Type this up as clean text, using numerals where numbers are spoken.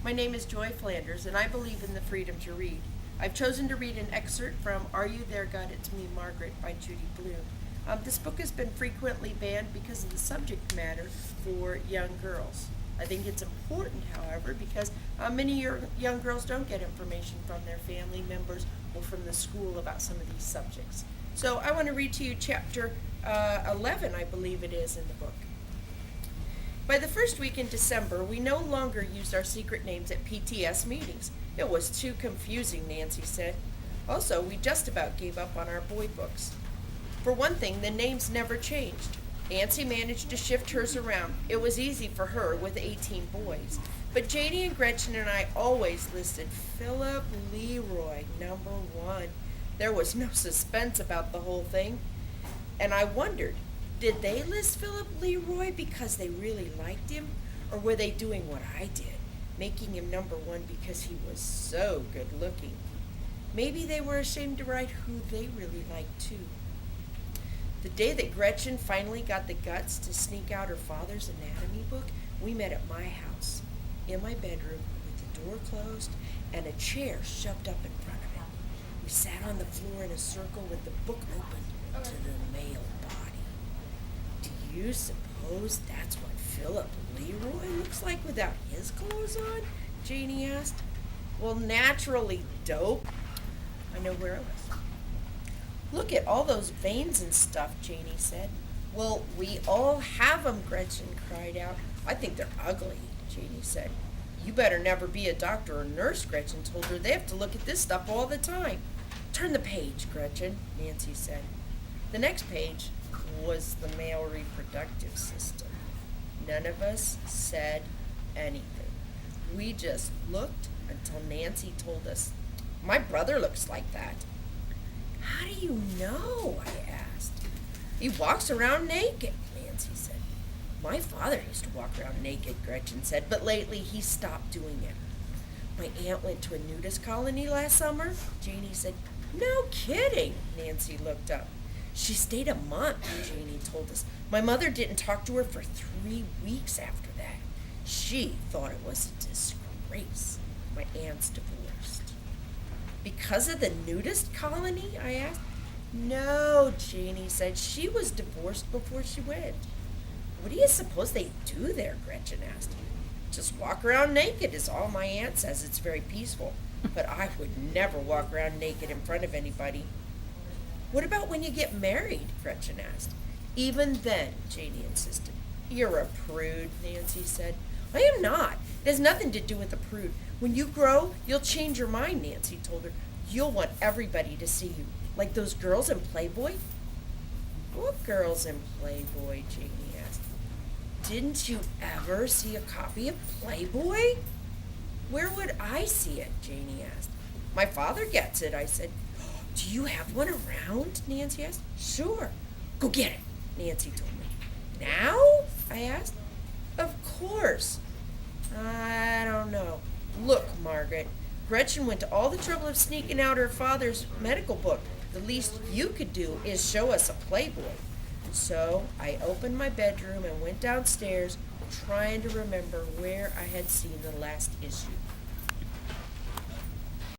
My name is Joy Flanders, and I believe in the freedom to read. I've chosen to read an excerpt from Are You There, God? It's Me, Margaret by Judy Blume. This book has been frequently banned because of the subject matter for young girls. I think it's important, however, because many young girls don't get information from their family members or from the school about some of these subjects. So I want to read to you chapter 11, I believe it is, in the book. By the first week in December, we no longer used our secret names at PTS meetings. It was too confusing, Nancy said. Also, we just about gave up on our boy books. For one thing, the names never changed. Nancy managed to shift hers around. It was easy for her with 18 boys. But Janie and Gretchen and I always listed Philip Leroy, number 1. There was no suspense about the whole thing. And I wondered, did they list Philip Leroy because they really liked him? Or were they doing what I did, making him number 1 because he was so good looking? Maybe they were ashamed to write who they really liked too. The day that Gretchen finally got the guts to sneak out her father's anatomy book, we met at my house, in my bedroom, with the door closed and a chair shoved up in front of it. We sat on the floor in a circle with the book open to the male body. Do you suppose that's what Philip Leroy looks like without his clothes on? Janie asked. Well, naturally, dope. I know where it was. Look at all those veins and stuff, Janie said. Well, we all have 'em, Gretchen cried out. I think they're ugly, Janie said. You better never be a doctor or nurse, Gretchen told her. They have to look at this stuff all the time. Turn the page, Gretchen, Nancy said. The next page was the male reproductive system. None of us said anything. We just looked until Nancy told us, my brother looks like that. How do you know? I asked. He walks around naked, Nancy said. My father used to walk around naked, Gretchen said, but lately he stopped doing it. My aunt went to a nudist colony last summer, Janie said. No kidding, Nancy looked up. She stayed a month, Janie told us. My mother didn't talk to her for 3 weeks after that. She thought it was a disgrace. My aunt's divorced. Because of the nudist colony? I asked. No, Janie said. She was divorced before she went. What do you suppose they do there? Gretchen asked. Just walk around naked is all my aunt says. It's very peaceful. But I would never walk around naked in front of anybody. What about when you get married? Gretchen asked. Even then, Janie insisted. You're a prude, Nancy said. I am not. It has nothing to do with a prude. When you grow, you'll change your mind, Nancy told her. You'll want everybody to see you. Like those girls in Playboy? What girls in Playboy? Janie asked. Didn't you ever see a copy of Playboy? Where would I see it? Janie asked. My father gets it, I said. Do you have one around? Nancy asked. Sure. Go get it, Nancy told me. Now? I asked. Of course. I don't know. Look, Margaret, Gretchen went to all the trouble of sneaking out her father's medical book. The least you could do is show us a Playboy. So I opened my bedroom and went downstairs, trying to remember where I had seen the last issue.